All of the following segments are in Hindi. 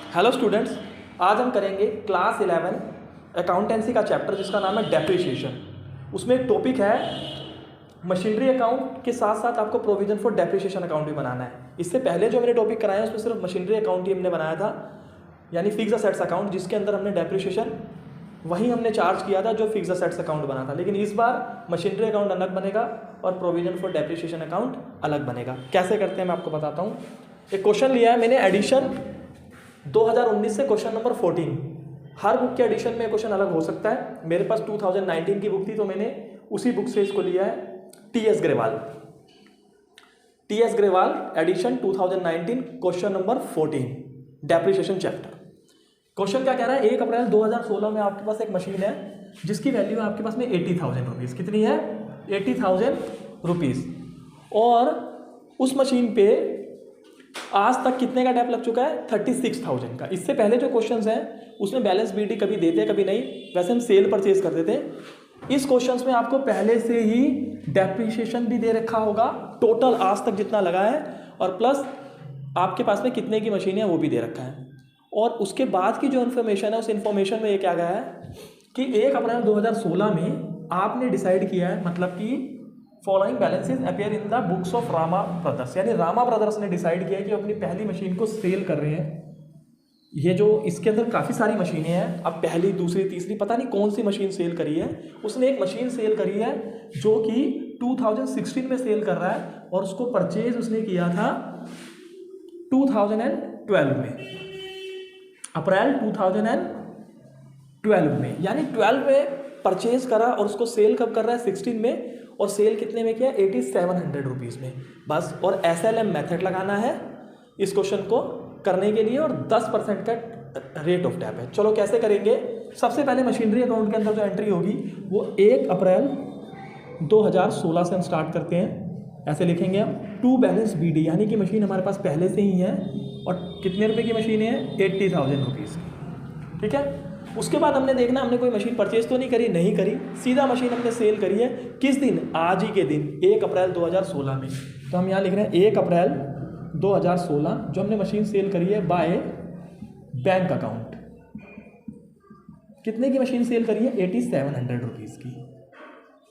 हेलो स्टूडेंट्स, आज हम करेंगे क्लास 11 अकाउंटेंसी का चैप्टर जिसका नाम है डेप्रिसिएशन। उसमें एक टॉपिक है मशीनरी अकाउंट के साथ साथ आपको प्रोविजन फॉर डेप्रिसिएशन अकाउंट भी बनाना है। इससे पहले जो मैंने टॉपिक कराया उसमें सिर्फ मशीनरी अकाउंट ही हमने बनाया था, यानी फिक्स असेट्स अकाउंट, जिसके अंदर हमने डेप्रिसिएशन वही हमने चार्ज किया था जो फिक्स असेट्स अकाउंट बना था। लेकिन इस बार मशीनरी अकाउंट अलग बनेगा और प्रोविजन फॉर डेप्रिसिएशन अकाउंट अलग बनेगा। कैसे करते हैं मैं आपको बताता हूँ। एक क्वेश्चन लिया है मैंने एडिशन 2019 से, क्वेश्चन नंबर 14। हर बुक के एडिशन में क्वेश्चन अलग हो सकता है। मेरे पास 2019 की बुक थी तो मैंने उसी बुक से इसको लिया है। TS Grewal edition 2019, question number 14, depreciation chapter. Question क्या कह रहा है, 1 अप्रैल 2016 में आपके पास एक मशीन है जिसकी वैल्यू है आपके पास में 80,000 रुपीज़। कितनी है? 80,000 रुपीज़। और उस मशीन पे आज तक कितने का डेप लग चुका है? 36,000 का। इससे पहले जो क्वेश्चंस हैं उसमें बैलेंस बीटी कभी देते हैं कभी नहीं, वैसे हम सेल परचेज कर देते हैं। इस क्वेश्चंस में आपको पहले से ही डेप्रिसिएशन भी दे रखा होगा, टोटल आज तक जितना लगा है, और प्लस आपके पास में कितने की मशीन है वो भी दे रखा है। और उसके बाद की जो इन्फॉर्मेशन है उस इन्फॉर्मेशन में ये क्या गया है कि 1 अप्रैल 2016 में आपने डिसाइड किया है, मतलब कि following balances appear in the books of Rama brothers, यानी रामा ब्रदर्स ने डिसाइड किया कि अपनी पहली मशीन को सेल कर रहे हैं। ये जो इसके अंदर काफ़ी सारी मशीनें हैं, अब पहली दूसरी तीसरी पता नहीं कौन सी मशीन सेल करी है। उसने एक मशीन सेल करी है जो कि 2016 में सेल कर रहा है और उसको परचेज उसने किया था 2012 में, अप्रैल 2012 में, यानी 12 में परचेज करा और उसको सेल कब कर रहा है? 16 में। और सेल कितने में किया? 8700 रुपीज़ में बस। और SLM मेथड लगाना है इस क्वेश्चन को करने के लिए और 10% का रेट ऑफ डेप है। चलो कैसे करेंगे। सबसे पहले मशीनरी अकाउंट के अंदर जो एंट्री होगी वो 1 अप्रैल 2016 से हम स्टार्ट करते हैं। ऐसे लिखेंगे हम टू बैलेंस BD, यानी कि मशीन हमारे पास पहले से ही है और कितने रुपए की मशीन है? 80,000 रुपीज़ की। ठीक है। उसके बाद हमने देखना हमने कोई मशीन परचेज तो नहीं करी, सीधा मशीन हमने सेल करी है। किस दिन? आज ही के दिन, 1 अप्रैल 2016 में। तो हम यहाँ लिख रहे हैं 1 अप्रैल 2016 जो हमने मशीन सेल करी है बाय बैंक अकाउंट। कितने की मशीन सेल करी है? 8700 रुपीज़ की।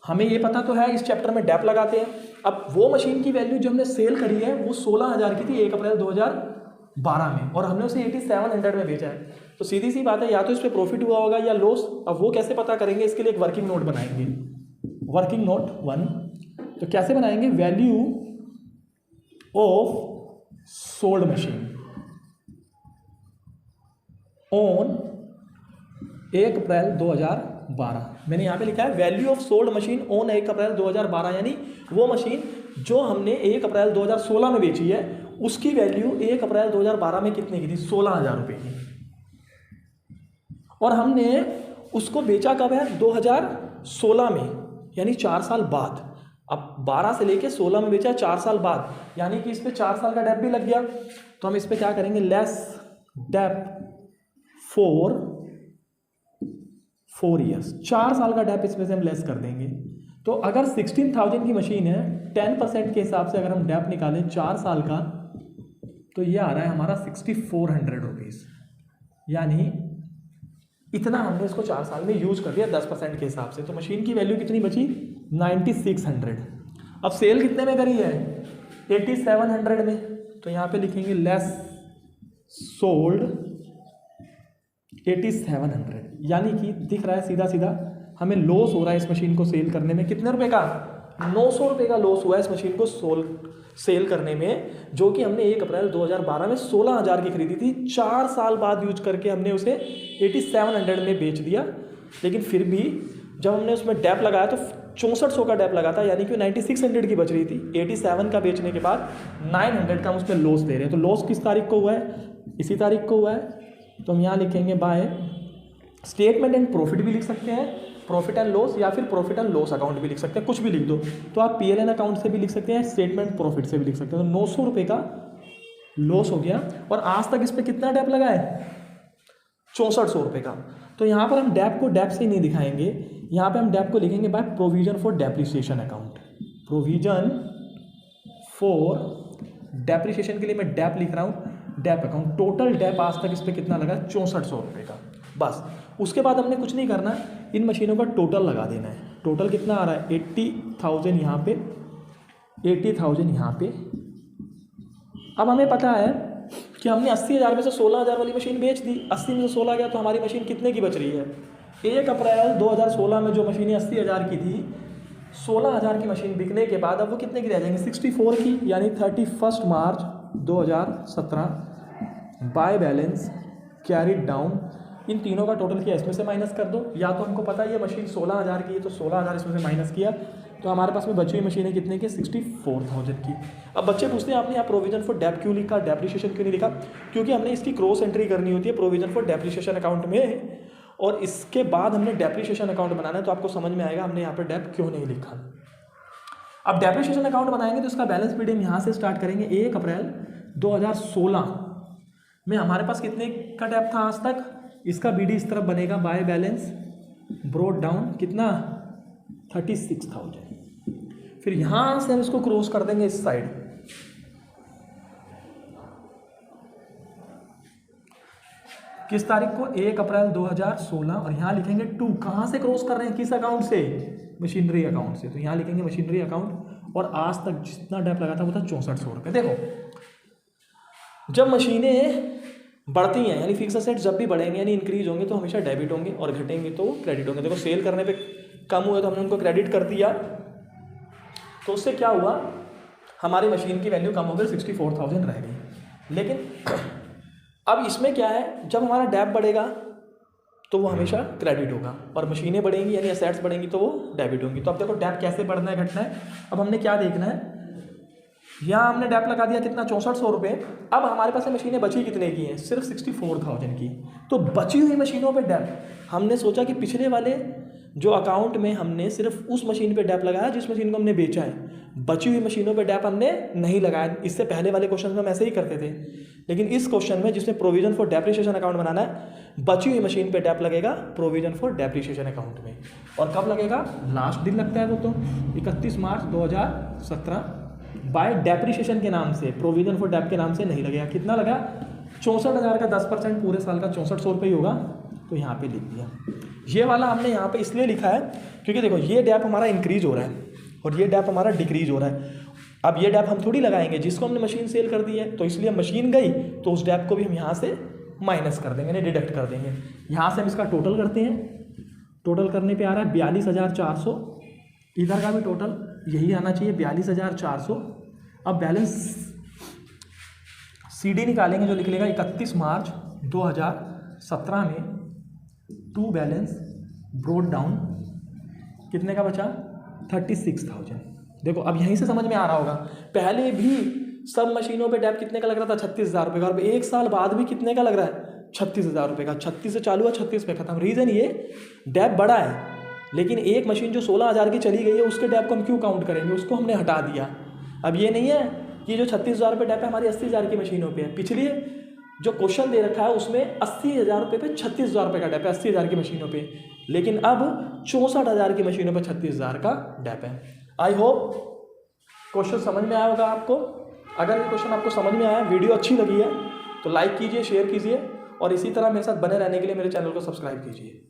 हमें ये पता तो है, इस चैप्टर में डेप लगाते हैं। अब वो मशीन की वैल्यू जो हमने सेल करी है वो 16,000 की थी 1 अप्रैल 2012 में, और हमने उसे 8700 में बेचा है। तो सीधी सी बात है, या तो इस पर प्रॉफिट हुआ होगा या लॉस। अब वो कैसे पता करेंगे? इसके लिए एक वर्किंग नोट बनाएंगे, वर्किंग नोट 1। तो कैसे बनाएंगे? Value of sold machine on 1 अप्रैल 2012। मैंने यहाँ पे लिखा है value of sold machine on 1 अप्रैल 2012, यानी वो मशीन जो हमने 1 अप्रैल 2016 में बेची है उसकी वैल्यू 1 अप्रैल 2012 में कितने की थी? 16,000 रुपये की। और हमने उसको बेचा कब है? 2016 में, यानी 4 साल बाद। अब 12 से लेके 16 में बेचा 4 साल बाद, यानी कि इस पे 4 साल का डेप भी लग गया। तो हम इस पे क्या करेंगे? Less Depp for 4 years. 4 साल का डेप इसमें से हम लेस कर देंगे। तो अगर 16,000 की मशीन है, 10% के हिसाब से अगर हम डेप निकालें 4 साल का, तो ये आ रहा है हमारा 6400 रुपीज़। यानी इतना हमने इसको 4 साल में यूज कर दिया 10% के हिसाब से। तो मशीन की वैल्यू कितनी बची? 9600। अब सेल कितने में करी है? 8700 में। तो यहाँ पे लिखेंगे लेस सोल्ड 8700, यानी कि दिख रहा है सीधा सीधा हमें लॉस हो रहा है इस मशीन को सेल करने में। कितने रुपए का? 900 रुपये का लॉस हुआ है इस मशीन को सेल करने में, जो कि हमने 1 अप्रैल 2012 में 16,000 की खरीदी थी। 4 साल बाद यूज करके हमने उसे 8700 में बेच दिया। लेकिन फिर भी जब हमने उसमें डेप लगाया तो 6400 का डेप लगा था, यानी कि 9600 की बच रही थी। 87 का बेचने के बाद 900 का हम उसमें लॉस दे रहे हैं। तो लॉस किस तारीख को हुआ है? इसी तारीख को हुआ है। तो हम यहाँ लिखेंगे बाय स्टेटमेंट एंड प्रॉफिट भी लिख सकते हैं, प्रॉफिट एंड लॉस, या फिर प्रॉफिट एंड लॉस अकाउंट भी लिख सकते हैं, कुछ भी लिख दो। तो आप PLN अकाउंट से भी लिख सकते हैं, स्टेटमेंट प्रॉफिट से भी लिख सकते हैं। तो 900 रुपये का लॉस हो गया। और आज तक इस पर कितना डेप लगा है? 6400 रुपये का। तो यहाँ पर हम डेप को डेप से ही नहीं दिखाएंगे, यहाँ पे हम डेप को लिखेंगे by provision for depreciation account. Provision for depreciation के लिए मैं डेप लिख रहा हूँ डैप अकाउंट, टोटल डैप आज तक इस पर कितना लगा, 6400 रुपये का। बस उसके बाद हमने कुछ नहीं करना, इन मशीनों का टोटल लगा देना है। टोटल कितना आ रहा है, 80,000 यहाँ पे, 80,000 यहाँ पे। अब हमें पता है कि हमने 80,000 में से 16,000 वाली मशीन बेच दी, 80 में से 16 गया तो हमारी मशीन कितने की बच रही है। 1 अप्रैल 2016 में जो मशीनें 80,000 की थी, 16,000 की मशीन बिकने के बाद अब वो कितने की रह जाएंगी, 64 की। यानी 31 मार्च 2017 बाय बैलेंस कैरिड डाउन, इन तीनों का टोटल किया, इसमें से माइनस कर दो। या तो हमको पता है ये मशीन 16,000 की है तो 16,000 इसमें से माइनस किया तो हमारे पास में बची हुई मशीनें कितने की, 64,000 की। अब बच्चे पूछते हैं आपने यहाँ प्रोविजन फॉर डेप क्यों लिखा, डेप्रिसिएशन क्यों नहीं लिखा, क्योंकि हमने इसकी क्रॉस एंट्री करनी होती है प्रोविजन फॉर डेप्रिसिएशन अकाउंट में, और इसके बाद हमने डेप्रिसिएशन अकाउंट बनाना है। तो आपको समझ में आएगा हमने यहाँ पर डेप क्यों नहीं लिखा। अब डेप्रिसिएशन अकाउंट बनाएंगे तो इसका बैलेंस पीरियड हम यहाँ से स्टार्ट करेंगे। 1 अप्रैल 2016 में हमारे पास कितने का डेप था आज तक, इसका बीडी इस तरफ बनेगा, बाय बैलेंस ब्रोड डाउन कितना, 36,000। फिर यहां से हम इसको क्रॉस कर देंगे इस साइड, किस तारीख को, 1 अप्रैल 2016, और यहां लिखेंगे 2। कहां से क्रॉस कर रहे हैं, किस अकाउंट से, मशीनरी अकाउंट से। तो यहां लिखेंगे मशीनरी अकाउंट, और आज तक जितना डेप लगा था वो था 6400 रुपये। देखो जब मशीनें बढ़ती हैं यानी फिक्स असेट जब भी बढ़ेंगे यानी इंक्रीज होंगे तो हमेशा डेबिट होंगे, और घटेंगे तो क्रेडिट होंगे। देखो सेल करने पे कम हुए तो हमने उनको क्रेडिट कर दिया, तो उससे क्या हुआ, हमारी मशीन की वैल्यू कम हो गई, 64,000 रह गई। लेकिन अब इसमें क्या है, जब हमारा डेप बढ़ेगा तो वो हमेशा क्रेडिट होगा, और मशीनें बढ़ेंगी यानी असेट्स बढ़ेंगी तो वो डेबिट होंगी। तो अब देखो डेप कैसे बढ़ना है घटना है, अब हमने क्या देखना है, यहाँ हमने डेप लगा दिया कितना, 6400 रुपये। अब हमारे पास मशीनें बची कितने की हैं, सिर्फ 64,000 की। तो बची हुई मशीनों पे डेप, हमने सोचा कि पिछले वाले जो अकाउंट में हमने सिर्फ उस मशीन पे डेप लगाया जिस मशीन को हमने बेचा है, बची हुई मशीनों पे डेप हमने नहीं लगाया। इससे पहले वाले क्वेश्चन में हम ऐसे ही करते थे, लेकिन इस क्वेश्चन में जिसमें प्रोविजन फॉर डेप्रिसिएशन अकाउंट बनाना है, बची हुई मशीन पे डेप लगेगा प्रोविजन फॉर डेप्रिसिएशन अकाउंट में। और कब लगेगा, लास्ट दिन लगता है वो तो 31 मार्च 2017 बाय डेप्रिसिएशन के नाम से, प्रोविजन फॉर डेप के नाम से नहीं लगेगा। कितना लगा, 64,000 का 10% पूरे साल का 6400 रुपये ही होगा, तो यहाँ पे लिख दिया। ये वाला हमने यहाँ पे इसलिए लिखा है क्योंकि देखो ये डेप हमारा इंक्रीज हो रहा है और ये डेप हमारा डिक्रीज हो रहा है। अब ये डेप हम थोड़ी लगाएंगे जिसको हमने मशीन सेल कर दी है, तो इसलिए मशीन गई तो उस डेप को भी हम यहाँ से माइनस कर देंगे, डिडक्ट कर देंगे। यहाँ से हम इसका टोटल करते हैं, टोटल करने पे आ रहा है 42,400, इधर का भी टोटल यही आना चाहिए 42,400। अब बैलेंस CD निकालेंगे जो निकलेगा 31 मार्च 2017 में, टू बैलेंस ब्रोड डाउन कितने का बचा, 36,000। देखो अब यहीं से समझ में आ रहा होगा, पहले भी सब मशीनों पे डेप कितने का लग रहा था, 36,000 रुपये का, और एक साल बाद भी कितने का लग रहा है, 36,000 रुपये का। 36 से चालू है, 36 पे खत्म। रीज़न ये डेप बढ़ा है, लेकिन एक मशीन जो 16,000 की चली गई है उसके डेप को हम क्यों काउंट करेंगे, उसको हमने हटा दिया। अब ये नहीं है कि जो 36,000 रुपये डेप है हमारी 80,000 की मशीनों पे है। पिछले जो क्वेश्चन दे रखा है उसमें 80,000 रुपये पे 36,000 रुपये का डेप है 80,000 की मशीनों पे, लेकिन अब 64,000 की मशीनों पे 36,000 का डेप है। आई होप क्वेश्चन समझ में आया होगा आपको। अगर ये क्वेश्चन आपको समझ में आया, वीडियो अच्छी लगी है तो लाइक कीजिए, शेयर कीजिए, और इसी तरह मेरे साथ बने रहने के लिए मेरे चैनल को सब्सक्राइब कीजिए।